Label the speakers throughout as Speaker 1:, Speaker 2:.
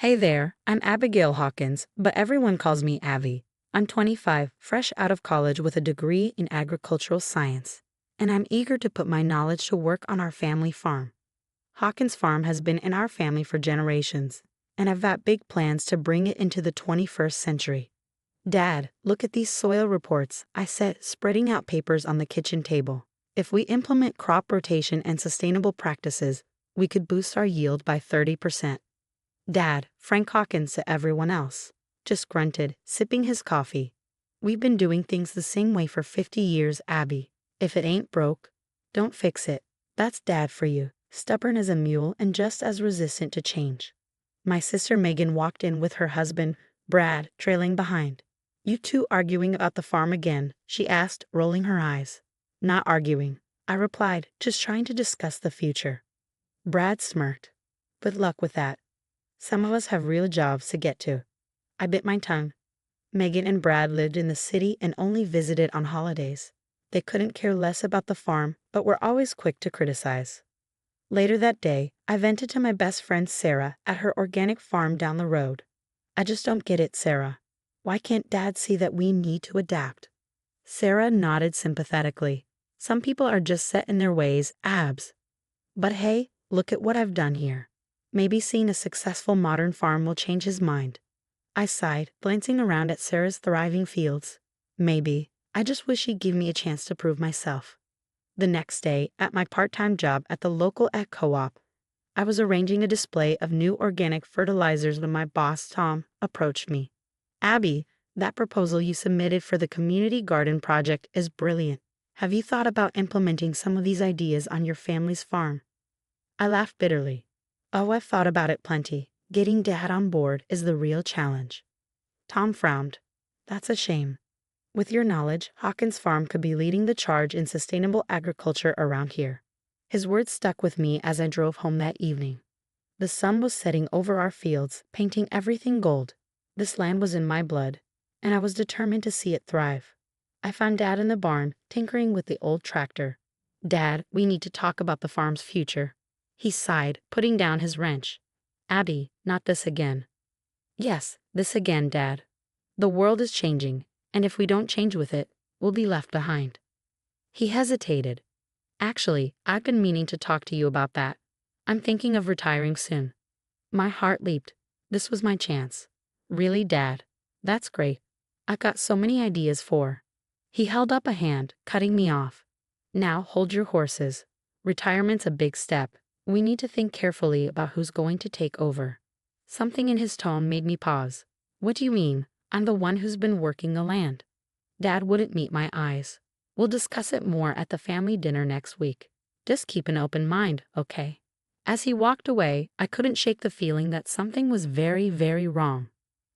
Speaker 1: Hey there, I'm Abigail Hawkins, but everyone calls me Abby. I'm 25, fresh out of college with a degree in agricultural science, and I'm eager to put my knowledge to work on our family farm. Hawkins Farm has been in our family for generations, and I've got big plans to bring it into the 21st century. Dad, look at these soil reports, I said, spreading out papers on the kitchen table. If we implement crop rotation and sustainable practices, we could boost our yield by 30%. Dad, Frank Hawkins to everyone else, just grunted, sipping his coffee. We've been doing things the same way for 50 years, Abby. If it ain't broke, don't fix it. That's Dad for you, stubborn as a mule and just as resistant to change. My sister Megan walked in with her husband, Brad, trailing behind. You two arguing about the farm again? She asked, rolling her eyes. Not arguing, I replied, just trying to discuss the future. Brad smirked. Good luck with that. Some of us have real jobs to get to. I bit my tongue. Megan and Brad lived in the city and only visited on holidays. They couldn't care less about the farm, but were always quick to criticize. Later that day, I vented to my best friend Sarah at her organic farm down the road. I just don't get it, Sarah. Why can't Dad see that we need to adapt? Sarah nodded sympathetically. Some people are just set in their ways, abs. But hey, look at what I've done here. Maybe seeing a successful modern farm will change his mind. I sighed, glancing around at Sarah's thriving fields. Maybe. I just wish he'd give me a chance to prove myself. The next day, at my part-time job at the local ag co-op, I was arranging a display of new organic fertilizers when my boss, Tom, approached me. Abby, that proposal you submitted for the community garden project is brilliant. Have you thought about implementing some of these ideas on your family's farm? I laughed bitterly. Oh, I've thought about it plenty. Getting Dad on board is the real challenge. Tom frowned. That's a shame. With your knowledge, Hawkins Farm could be leading the charge in sustainable agriculture around here. His words stuck with me as I drove home that evening. The sun was setting over our fields, painting everything gold. This land was in my blood, and I was determined to see it thrive. I found Dad in the barn, tinkering with the old tractor. Dad, we need to talk about the farm's future. He sighed, putting down his wrench. Abby, not this again. Yes, this again, Dad. The world is changing, and if we don't change with it, we'll be left behind. He hesitated. Actually, I've been meaning to talk to you about that. I'm thinking of retiring soon. My heart leaped. This was my chance. Really, Dad? That's great. I've got so many ideas for. He held up a hand, cutting me off. Now hold your horses. Retirement's a big step. We need to think carefully about who's going to take over. Something in his tone made me pause. What do you mean? I'm the one who's been working the land. Dad wouldn't meet my eyes. We'll discuss it more at the family dinner next week. Just keep an open mind, okay? As he walked away, I couldn't shake the feeling that something was very, very wrong.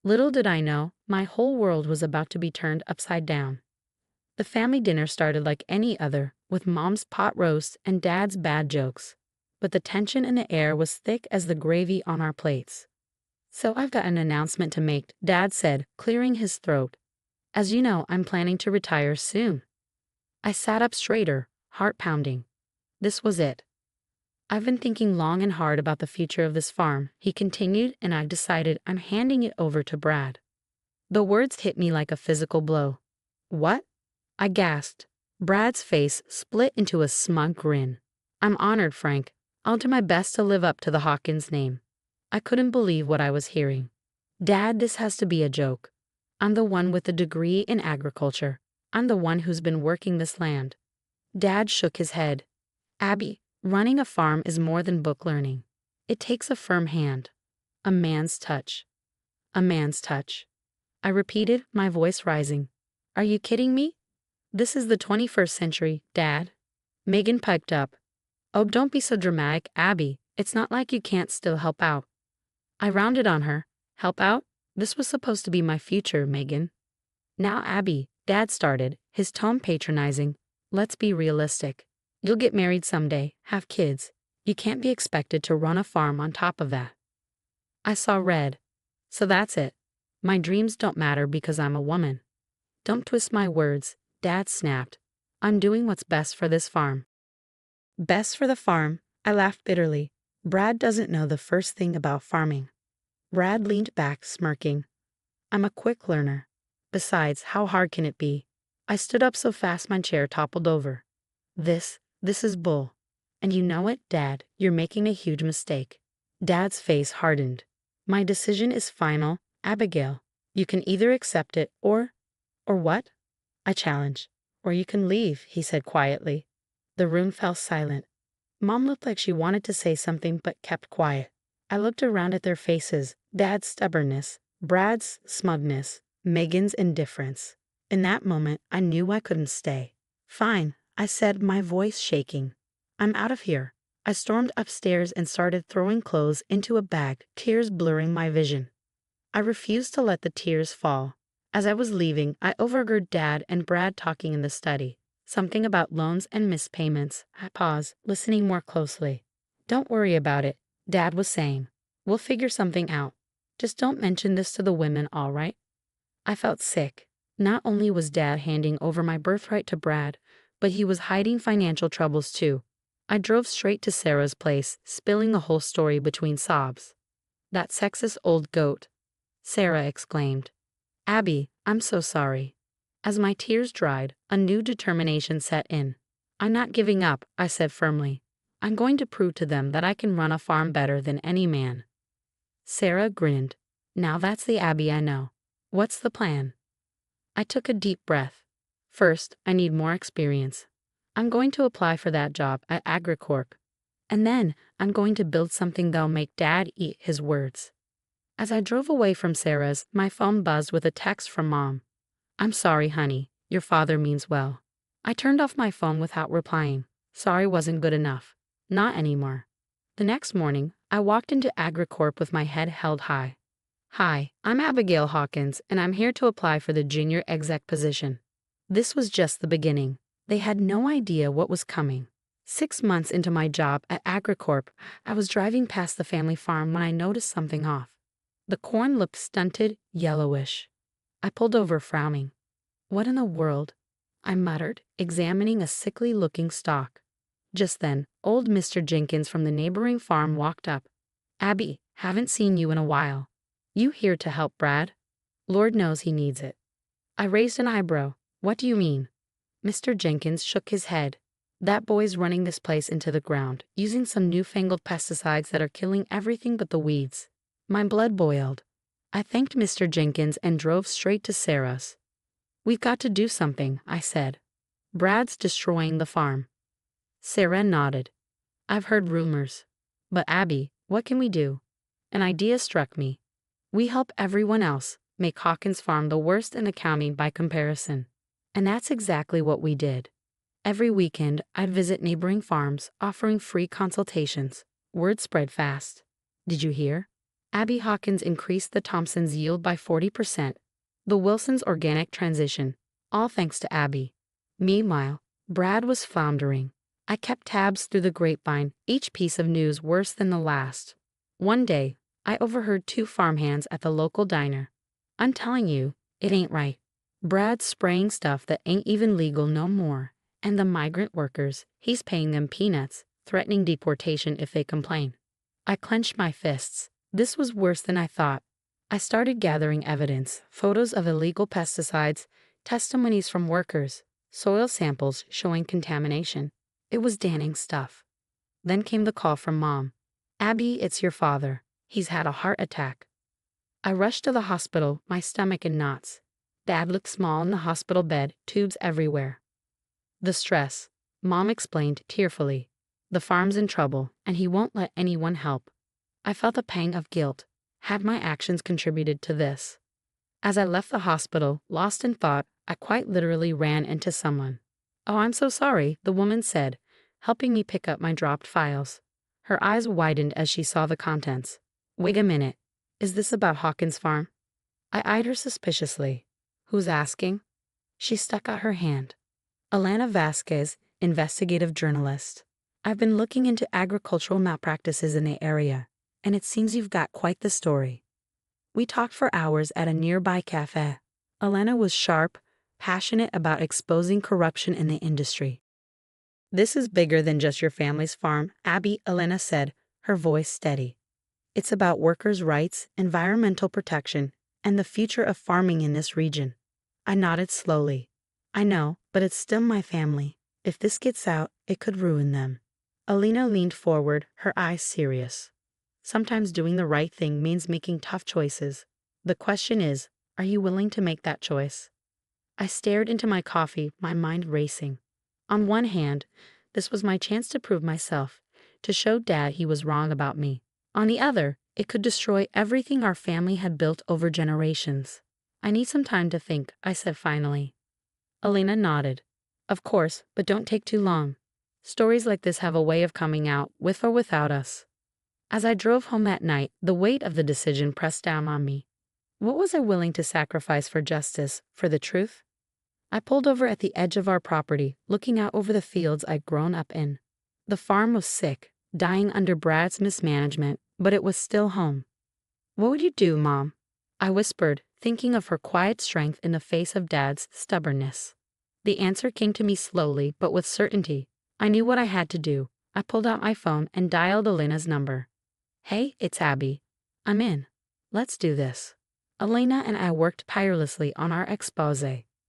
Speaker 1: Little did I know, my whole world was about to be turned upside down. The family dinner started like any other, with Mom's pot roast and Dad's bad jokes. But the tension in the air was thick as the gravy on our plates. So I've got an announcement to make, Dad said, clearing his throat. As you know, I'm planning to retire soon. I sat up straighter, heart pounding. This was it. I've been thinking long and hard about the future of this farm, he continued, and I've decided I'm handing it over to Brad. The words hit me like a physical blow. What? I gasped. Brad's face split into a smug grin. I'm honored, Frank. I'll do my best to live up to the Hawkins name. I couldn't believe what I was hearing. Dad, this has to be a joke. I'm the one with a degree in agriculture. I'm the one who's been working this land. Dad shook his head. Abby, running a farm is more than book learning. It takes a firm hand. A man's touch. A man's touch. I repeated, my voice rising. Are you kidding me? This is the 21st century, Dad. Megan piped up. Oh, don't be so dramatic, Abby. It's not like you can't still help out. I rounded on her. Help out? This was supposed to be my future, Megan. Now, Abby, Dad started, his tone patronizing. Let's be realistic. You'll get married someday, have kids. You can't be expected to run a farm on top of that. I saw red. So that's it. My dreams don't matter because I'm a woman. Don't twist my words, Dad snapped. I'm doing what's best for this farm. Best for the farm? I laughed bitterly. Brad doesn't know the first thing about farming. Brad leaned back, smirking. I'm a quick learner. Besides, how hard can it be? I stood up so fast my chair toppled over. This is bull. And you know it, Dad, you're making a huge mistake. Dad's face hardened. My decision is final, Abigail. You can either accept it or what? I challenged. Or you can leave, he said quietly. The room fell silent. Mom looked like she wanted to say something but kept quiet. I looked around at their faces, Dad's stubbornness, Brad's smugness, Megan's indifference. In that moment, I knew I couldn't stay. Fine, I said, my voice shaking. I'm out of here. I stormed upstairs and started throwing clothes into a bag, tears blurring my vision. I refused to let the tears fall. As I was leaving, I overheard Dad and Brad talking in the study. Something about loans and missed payments. I paused, listening more closely. Don't worry about it, Dad was saying. We'll figure something out. Just don't mention this to the women, all right? I felt sick. Not only was Dad handing over my birthright to Brad, but he was hiding financial troubles too. I drove straight to Sarah's place, spilling the whole story between sobs. That sexist old goat, Sarah exclaimed. Abby, I'm so sorry. As my tears dried, a new determination set in. I'm not giving up, I said firmly. I'm going to prove to them that I can run a farm better than any man. Sarah grinned. Now that's the Abby I know. What's the plan? I took a deep breath. First, I need more experience. I'm going to apply for that job at AgriCorp. And then, I'm going to build something that'll make Dad eat his words. As I drove away from Sarah's, my phone buzzed with a text from Mom. I'm sorry, honey. Your father means well. I turned off my phone without replying. Sorry wasn't good enough. Not anymore. The next morning, I walked into AgriCorp with my head held high. Hi, I'm Abigail Hawkins, and I'm here to apply for the junior exec position. This was just the beginning. They had no idea what was coming. 6 months into my job at AgriCorp, I was driving past the family farm when I noticed something off. The corn looked stunted, yellowish. I pulled over, frowning. What in the world? I muttered, examining a sickly-looking stalk. Just then, old Mr. Jenkins from the neighboring farm walked up. Abby, haven't seen you in a while. You here to help Brad? Lord knows he needs it. I raised an eyebrow. What do you mean? Mr. Jenkins shook his head. That boy's running this place into the ground, using some newfangled pesticides that are killing everything but the weeds. My blood boiled. I thanked Mr. Jenkins and drove straight to Sarah's. We've got to do something, I said. Brad's destroying the farm. Sarah nodded. I've heard rumors. But Abby, what can we do? An idea struck me. We help everyone else, make Hawkins Farm the worst in the county by comparison. And that's exactly what we did. Every weekend, I'd visit neighboring farms, offering free consultations. Word spread fast. Did you hear? Abby Hawkins increased the Thompsons' yield by 40%. The Wilsons' organic transition, all thanks to Abby. Meanwhile, Brad was floundering. I kept tabs through the grapevine, each piece of news worse than the last. One day, I overheard 2 farmhands at the local diner. I'm telling you, it ain't right. Brad's spraying stuff that ain't even legal no more. And the migrant workers, he's paying them peanuts, threatening deportation if they complain. I clenched my fists. This was worse than I thought. I started gathering evidence, photos of illegal pesticides, testimonies from workers, soil samples showing contamination. It was damning stuff. Then came the call from Mom. Abby, it's your father. He's had a heart attack. I rushed to the hospital, my stomach in knots. Dad looked small in the hospital bed, tubes everywhere. The stress, Mom explained tearfully. The farm's in trouble, and he won't let anyone help. I felt a pang of guilt. Had my actions contributed to this? As I left the hospital, lost in thought, I quite literally ran into someone. Oh, I'm so sorry, the woman said, helping me pick up my dropped files. Her eyes widened as she saw the contents. Wait a minute. Is this about Hawkins Farm? I eyed her suspiciously. Who's asking? She stuck out her hand. Alana Vasquez, investigative journalist. I've been looking into agricultural malpractices in the area, and it seems you've got quite the story. We talked for hours at a nearby cafe. Alana was sharp, passionate about exposing corruption in the industry. This is bigger than just your family's farm, Abby, Alana said, her voice steady. It's about workers' rights, environmental protection, and the future of farming in this region. I nodded slowly. I know, but it's still my family. If this gets out, it could ruin them. Alina leaned forward, her eyes serious. Sometimes doing the right thing means making tough choices. The question is, are you willing to make that choice? I stared into my coffee, my mind racing. On one hand, this was my chance to prove myself, to show Dad he was wrong about me. On the other, it could destroy everything our family had built over generations. I need some time to think, I said finally. Elena nodded. Of course, but don't take too long. Stories like this have a way of coming out, with or without us. As I drove home that night, the weight of the decision pressed down on me. What was I willing to sacrifice for justice, for the truth? I pulled over at the edge of our property, looking out over the fields I'd grown up in. The farm was sick, dying under Brad's mismanagement, but it was still home. What would you do, Mom? I whispered, thinking of her quiet strength in the face of Dad's stubbornness. The answer came to me slowly, but with certainty. I knew what I had to do. I pulled out my phone and dialed Elena's number. Hey, it's Abby. I'm in. Let's do this. Elena and I worked tirelessly on our expose.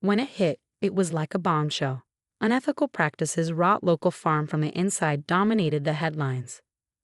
Speaker 1: When it hit, it was like a bombshell. Unethical practices rot local farm from the inside dominated the headlines.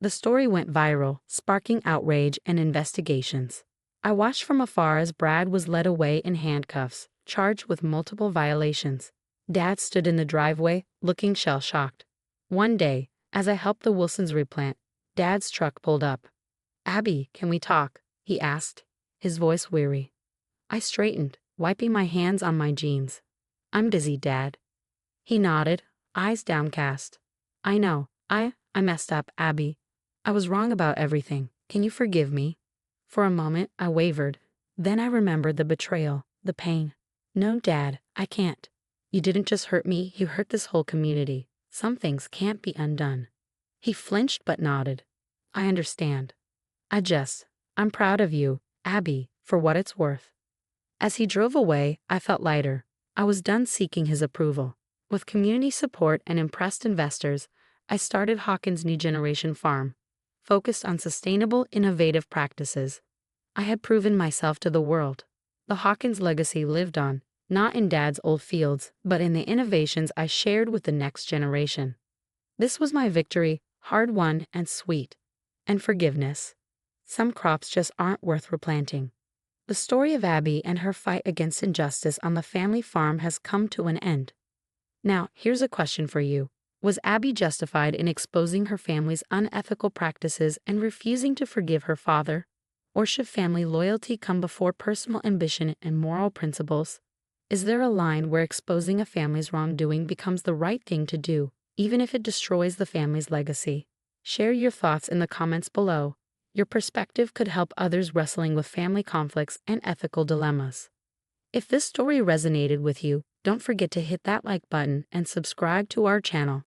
Speaker 1: The story went viral, sparking outrage and investigations. I watched from afar as Brad was led away in handcuffs, charged with multiple violations. Dad stood in the driveway, looking shell-shocked. One day, as I helped the Wilsons replant, Dad's truck pulled up. Abby, can we talk? He asked, his voice weary. I straightened, wiping my hands on my jeans. I'm busy, Dad. He nodded, eyes downcast. I know, I messed up, Abby. I was wrong about everything. Can you forgive me? For a moment, I wavered. Then I remembered the betrayal, the pain. No, Dad, I can't. You didn't just hurt me, you hurt this whole community. Some things can't be undone. He flinched but nodded. I understand. I'm proud of you, Abby, for what it's worth. As he drove away, I felt lighter. I was done seeking his approval. With community support and impressed investors, I started Hawkins' New Generation Farm, focused on sustainable, innovative practices. I had proven myself to the world. The Hawkins legacy lived on, not in Dad's old fields, but in the innovations I shared with the next generation. This was my victory, hard-won and sweet. And forgiveness. Some crops just aren't worth replanting. The story of Abby and her fight against injustice on the family farm has come to an end. Now, here's a question for you. Was Abby justified in exposing her family's unethical practices and refusing to forgive her father? Or should family loyalty come before personal ambition and moral principles? Is there a line where exposing a family's wrongdoing becomes the right thing to do, even if it destroys the family's legacy? Share your thoughts in the comments below. Your perspective could help others wrestling with family conflicts and ethical dilemmas. If this story resonated with you, don't forget to hit that like button and subscribe to our channel.